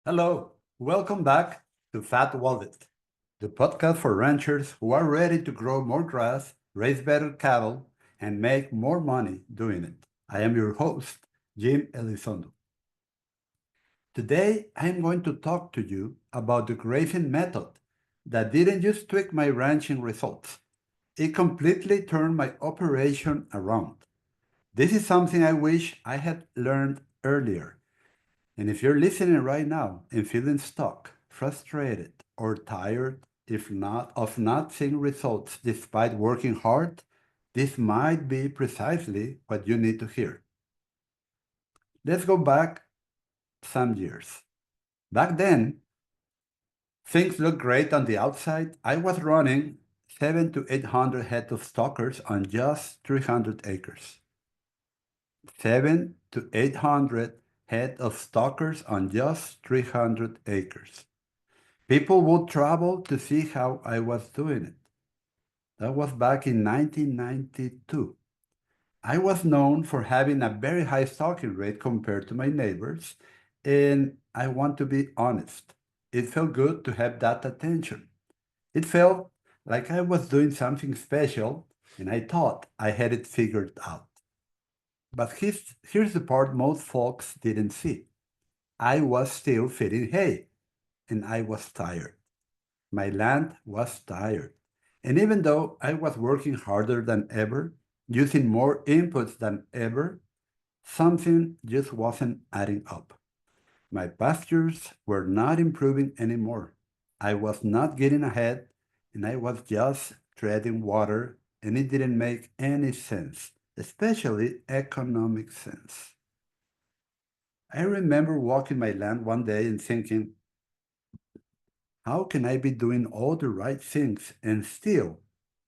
Hello, welcome back to Fat Wallet, the podcast for ranchers who are ready to grow more grass, raise better cattle, and make more money doing it. I am your host, Jim Elizondo. Today, I am going to talk to you about the grazing method that didn't just tweak my ranching results, it completely turned my operation around. This is something I wish I had learned earlier. And if you're listening right now and feeling stuck, frustrated, or tired, if not of not seeing results despite working hard, this might be precisely what you need to hear. Let's go back some years. Back then, things looked great on the outside. I was running 7 to 800 head of stockers on just 300 acres. 7 to 800 head of stockers on just 300 acres. People would travel to see how I was doing it. That was back in 1992. I was known for having a very high stocking rate compared to my neighbors, and I want to be honest. It felt good to have that attention. It felt like I was doing something special, and I thought I had it figured out. But here's the part most folks didn't see. I was still feeding hay, and I was tired. My land was tired. And even though I was working harder than ever, using more inputs than ever, something just wasn't adding up. My pastures were not improving anymore. I was not getting ahead, and I was just treading water, and it didn't make any sense, especially economic sense. I remember walking my land one day and thinking, how can I be doing all the right things and still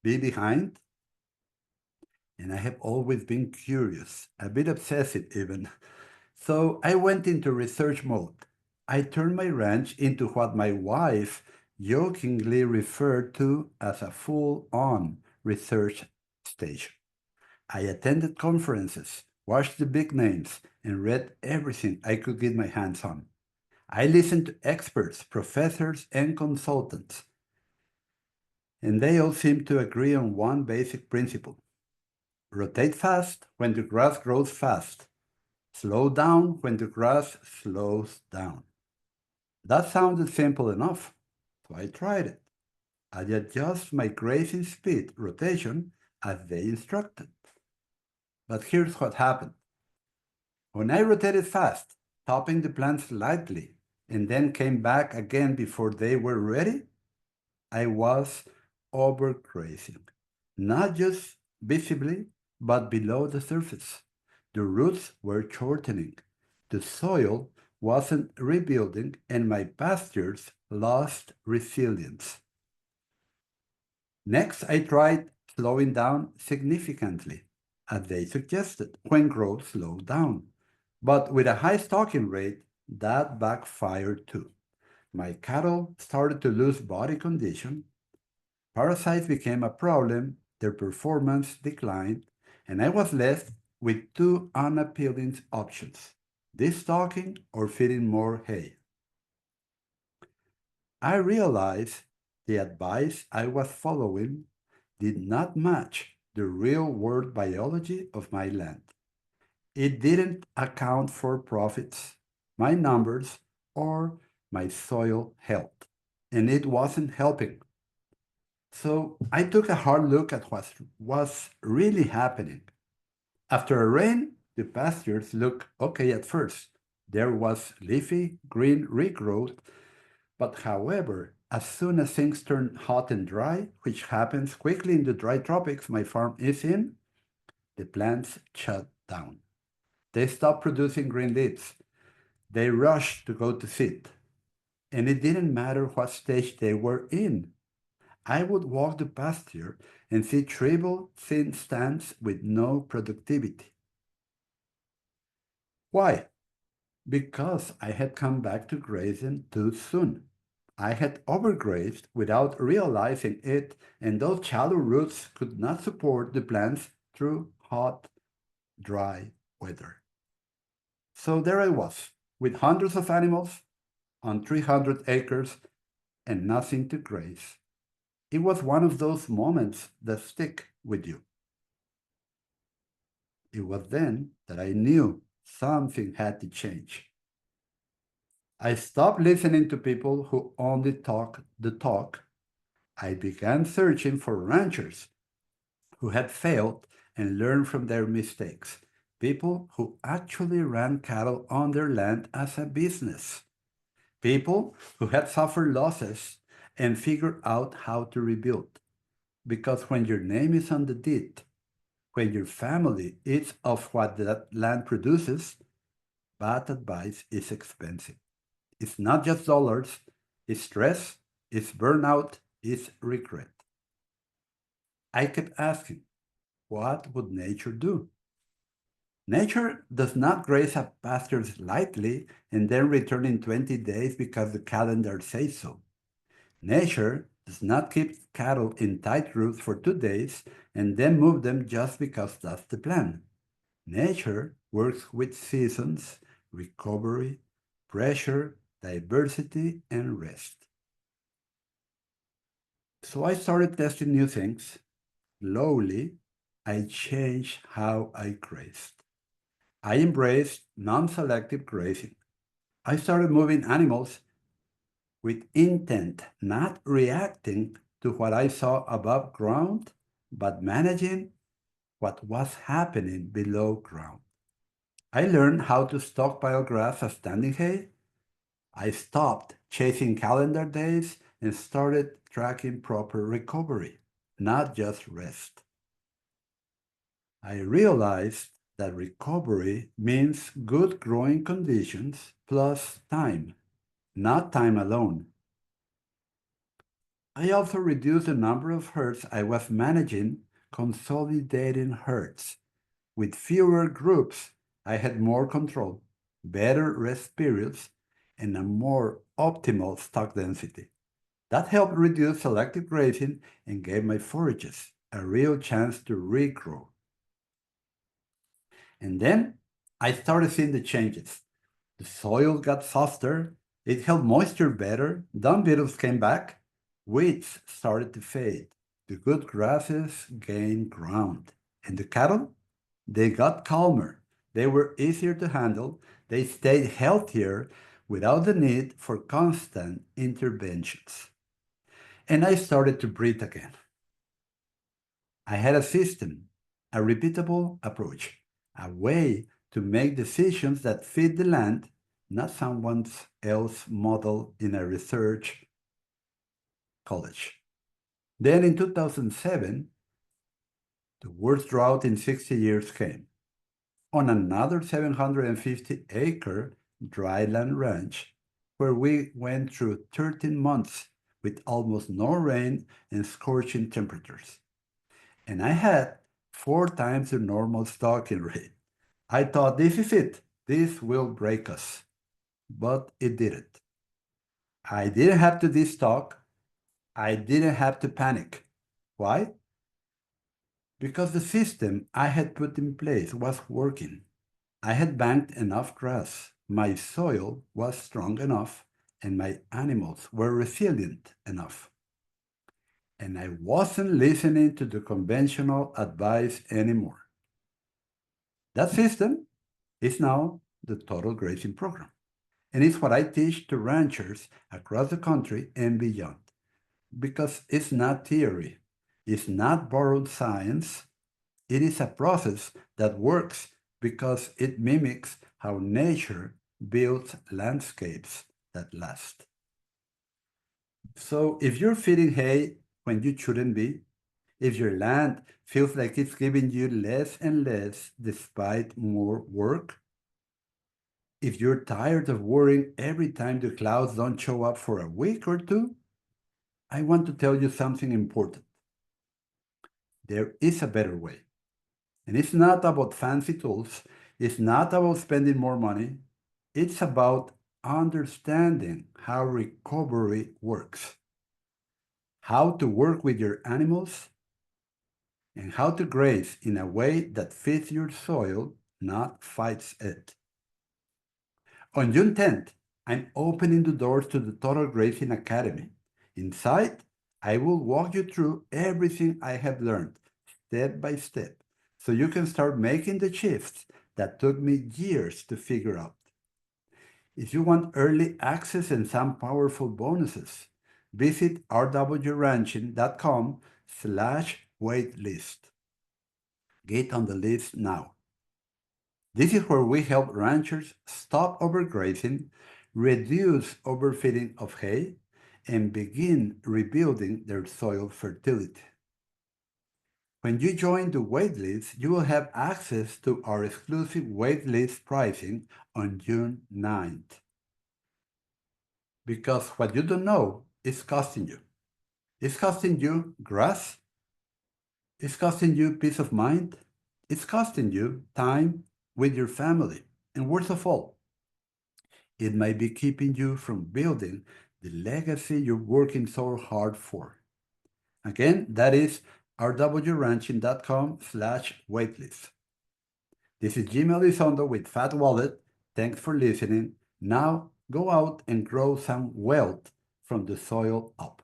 be behind? And I have always been curious, a bit obsessive even. So I went into research mode. I turned my ranch into what my wife jokingly referred to as a full on research station. I attended conferences, watched the big names, and read everything I could get my hands on. I listened to experts, professors, and consultants, and they all seem to agree on one basic principle: rotate fast when the grass grows fast, slow down when the grass slows down. That sounded simple enough, so I tried it. I adjust my grazing speed rotation as they instructed. But here's what happened. When I rotated fast, topping the plants lightly, and then came back again before they were ready, I was overgrazing, not just visibly, but below the surface. The roots were shortening, the soil wasn't rebuilding, and my pastures lost resilience. Next, I tried slowing down significantly, as they suggested, when growth slowed down. But with a high stocking rate, that backfired too. My cattle started to lose body condition. Parasites became a problem, their performance declined, and I was left with two unappealing options: destocking or feeding more hay. I realized the advice I was following did not match the real world biology of my land. It didn't account for profits, my numbers, or my soil health, and it wasn't helping. So I took a hard look at what was really happening. After a rain, the pastures looked okay at first. There was leafy, green regrowth, but however, as soon as things turned hot and dry, which happens quickly in the dry tropics my farm is in, the plants shut down. They stopped producing green leaves. They rushed to go to seed. And it didn't matter what stage they were in. I would walk the pasture and see triple thin stands with no productivity. Why? Because I had come back to grazing too soon. I had overgrazed without realizing it, and those shallow roots could not support the plants through hot, dry weather. So there I was, with hundreds of animals, on 300 acres and nothing to graze. It was one of those moments that stick with you. It was then that I knew something had to change. I stopped listening to people who only talk the talk. I began searching for ranchers who had failed and learned from their mistakes. People who actually ran cattle on their land as a business. People who had suffered losses and figured out how to rebuild. Because when your name is on the deed, when your family eats of what that land produces, bad advice is expensive. It's not just dollars, it's stress, it's burnout, it's regret. I kept asking, what would nature do? Nature does not graze a pasture lightly and then return in 20 days because the calendar says so. Nature does not keep cattle in tight roots for 2 days and then move them just because that's the plan. Nature works with seasons, recovery, pressure, diversity, and rest. So I started testing new things. Slowly, I changed how I grazed. I embraced non-selective grazing. I started moving animals with intent, not reacting to what I saw above ground, but managing what was happening below ground. I learned how to stockpile grass as standing hay. I stopped chasing calendar days and started tracking proper recovery, not just rest. I realized that recovery means good growing conditions plus time, not time alone. I also reduced the number of herds I was managing, consolidating herds. With fewer groups, I had more control, better rest periods, and a more optimal stock density. That helped reduce selective grazing and gave my forages a real chance to regrow. And then I started seeing the changes. The soil got softer, it held moisture better, dung beetles came back, weeds started to fade, the good grasses gained ground, and the cattle, they got calmer, they were easier to handle, they stayed healthier without the need for constant interventions. And I started to breathe again. I had a system, a repeatable approach, a way to make decisions that fit the land, not someone else model in a research college. Then in 2007, the worst drought in 60 years came. On another 750-acre dryland ranch, where we went through 13 months with almost no rain and scorching temperatures. And I had 4 times the normal stocking rate. I thought, this is it. This will break us. But it didn't. I didn't have to destock. I didn't have to panic. Why? Because the system I had put in place was working. I had banked enough grass. My soil was strong enough, and my animals were resilient enough. And I wasn't listening to the conventional advice anymore. That system is now the total grazing program. And it's what I teach to ranchers across the country and beyond. Because it's not theory, it's not borrowed science, it is a process that works because it mimics how nature builds landscapes that last. So if you're feeding hay when you shouldn't be, if your land feels like it's giving you less and less despite more work, if you're tired of worrying every time the clouds don't show up for a week or two, I want to tell you something important. There is a better way. And it's not about fancy tools, it's not about spending more money, it's about understanding how recovery works, how to work with your animals, and how to graze in a way that fits your soil, not fights it. On June 10th, I'm opening the doors to the Total Grazing Academy. Inside, I will walk you through everything I have learned, step by step, so you can start making the shifts that took me years to figure out. If you want early access and some powerful bonuses, visit rwranching.com/waitlist. Get on the list now. This is where we help ranchers stop overgrazing, reduce overfeeding of hay, and begin rebuilding their soil fertility. When you join the waitlist, you will have access to our exclusive waitlist pricing on June 9th. Because what you don't know is costing you. It's costing you grass. It's costing you peace of mind. It's costing you time with your family. And worst of all, it might be keeping you from building the legacy you're working so hard for. Again, that is rwranching.com/waitlist. This is Jaime Elizondo with Fat Wallet. Thanks for listening. Now go out and grow some wealth from the soil up.